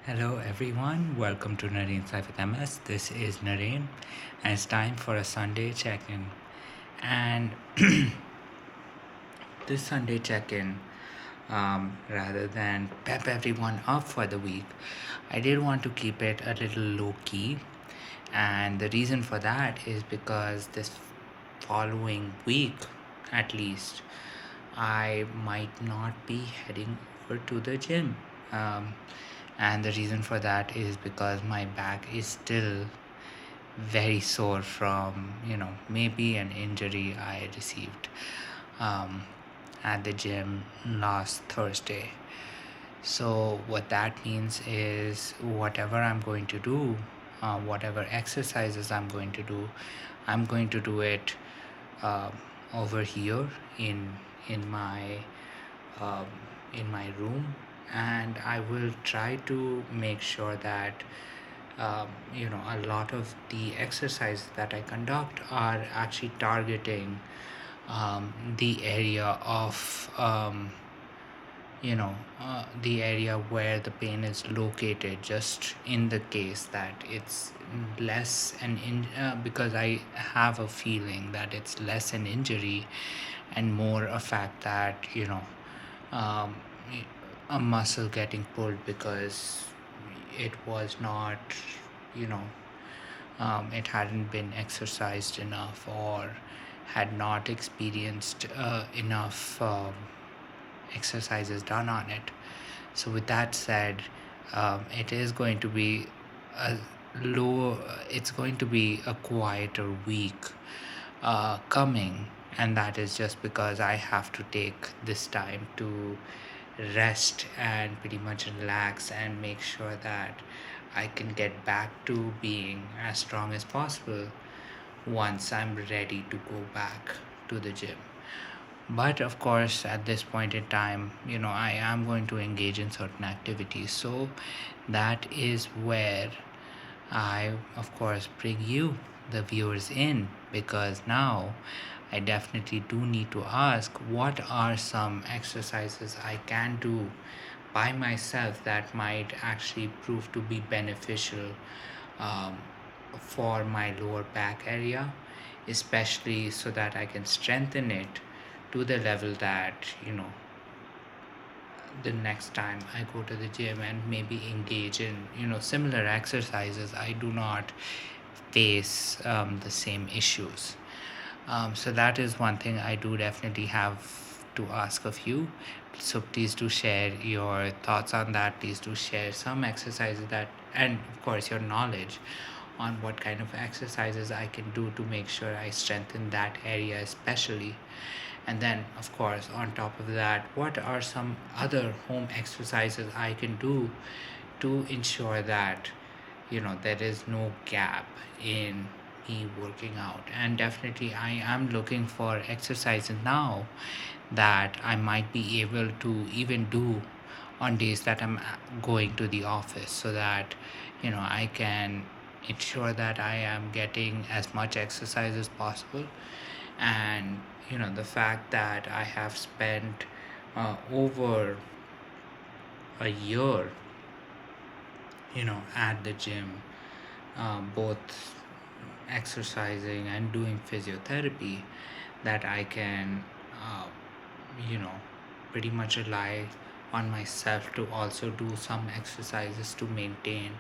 Hello everyone, welcome to Nareen's Life with MS. This is Nareen, and it's time for a Sunday check-in. And this Sunday check-in, rather than pep everyone up for the week, I did want to keep it a little low-key. And the reason for that is because this following week, at least, I might not be heading over to the gym. Um, and the reason for that is because my back is still very sore from, maybe an injury I received um, at the gym last Thursday. So, what that means is whatever I'm going to do, whatever exercises I'm going to do, I'm going to do it uh, over here in my um, in my room, and I will try to make sure that a lot of the exercises that I conduct are actually targeting the area of the area where the pain is located, just in the case that it's less because I have a feeling that it's less an injury and more a fact that um, a muscle getting pulled because it was not you know it hadn't been exercised enough or had not experienced enough exercises done on it. So, with that said, it is going to be a it's going to be a quieter week coming, and that is just because I have to take this time to rest and pretty much relax and make sure that I can get back to being as strong as possible once I'm ready to go back to the gym. But of course, at this point in time, I am going to engage in certain activities. So that is where I, of course, bring you, the viewers, in, because now I definitely do need to ask what are some exercises I can do by myself that might actually prove to be beneficial um, for my lower back area, especially so that I can strengthen it to the level that, the next time I go to the gym and maybe engage in, similar exercises, I do not face the same issues. So that is one thing I do definitely have to ask of you. So please do share your thoughts on that. Please do share some exercises that, and of course, your knowledge on what kind of exercises I can do to make sure I strengthen that area especially. And then, of course, on top of that, what are some other home exercises I can do to ensure that there is no gap in me working out. And definitely I am looking for exercises now that I might be able to even do on days that I'm going to the office, so that I can ensure that I am getting as much exercise as possible. And the fact that I have spent over a year at the gym, both exercising and doing physiotherapy, that I can, uh, you know, pretty much rely on myself to also do some exercises to maintain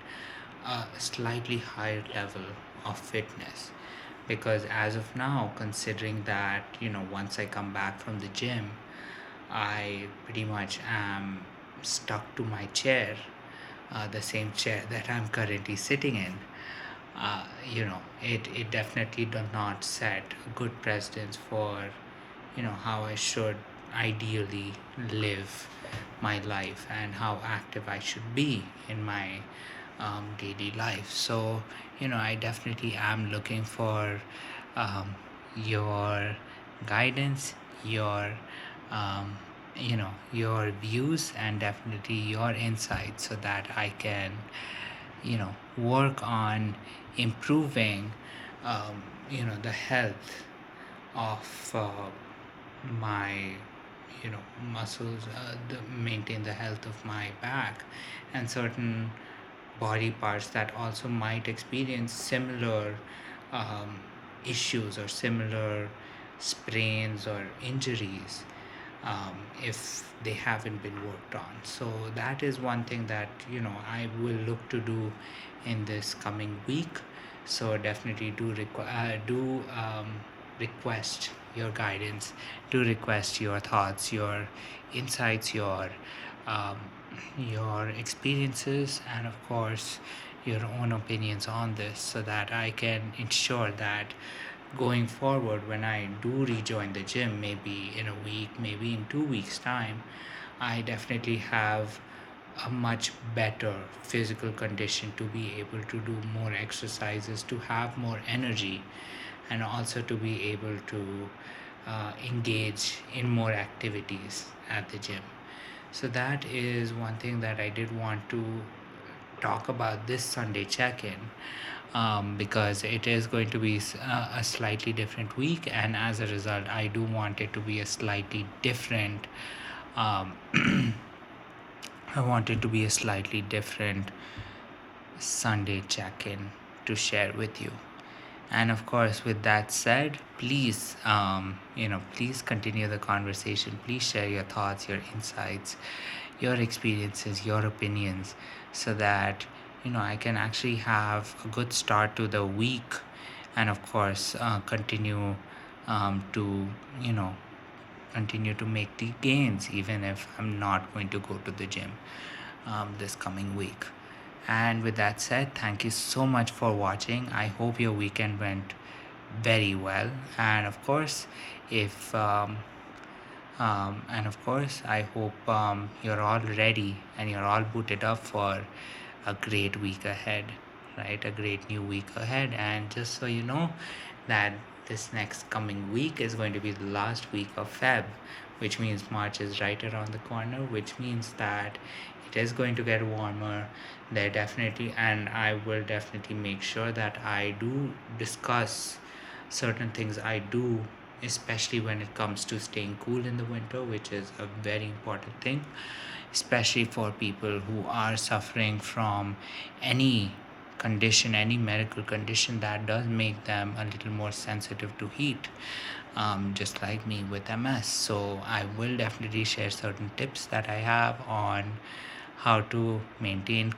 a slightly higher level of fitness. Because as of now, considering that, once I come back from the gym, I pretty much am stuck to my chair, the same chair that I'm currently sitting in. It definitely does not set a good precedence for, how I should ideally live my life and how active I should be in my daily life. So, I definitely am looking for um, your guidance, um, your views, and definitely your insights, so that I can work on improving the health of my muscles, maintain the health of my back and certain body parts that also might experience similar um, issues or similar sprains or injuries if they haven't been worked on. So that is one thing that I will look to do in this coming week. So definitely request your guidance, do request your thoughts, your insights, um, your experiences, and of course your own opinions on this, so that I can ensure that going forward, when I do rejoin the gym, maybe in a week, maybe in 2 weeks' time, I definitely have a much better physical condition to be able to do more exercises, to have more energy, and also to be able to engage in more activities at the gym. So that is one thing that I did want to talk about this Sunday check-in, because it is going to be a slightly different week, and as a result I do want it to be a slightly different um, I want it to be a slightly different Sunday check-in to share with you. And of course, with that said, please please continue the conversation. Please share your thoughts, your insights, your experiences, your opinions, so that I can actually have a good start to the week, and of course continue to continue to make the gains, even if I'm not going to go to the gym this coming week. And with that said, thank you so much for watching. I hope your weekend went very well. And of course, if and of course, I hope you're all ready and you're all booted up for a great week ahead, right? A great new week ahead. And just so you know, that this next coming week is going to be the last week of Feb, which means March is right around the corner, which means that it is going to get warmer there definitely. And I will definitely make sure that I do discuss certain things I do, especially when it comes to staying cool in the winter, which is a very important thing, especially for people who are suffering from any condition, any medical condition that does make them a little more sensitive to heat, just like me with MS. So I will definitely share certain tips that I have on how to maintain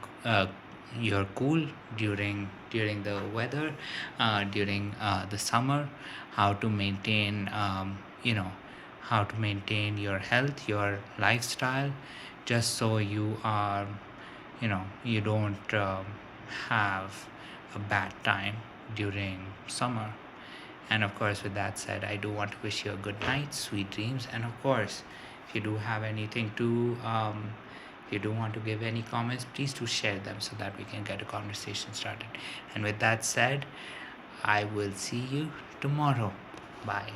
your cool during the weather, during the summer, how to maintain how to maintain your health, your lifestyle, just so you are you don't have a bad time during summer. And of course, with that said, I do want to wish you a good night, sweet dreams. And of course, if you do have anything to if you do want to give any comments, please do share them, so that we can get a conversation started. And with that said, I will see you tomorrow. Bye.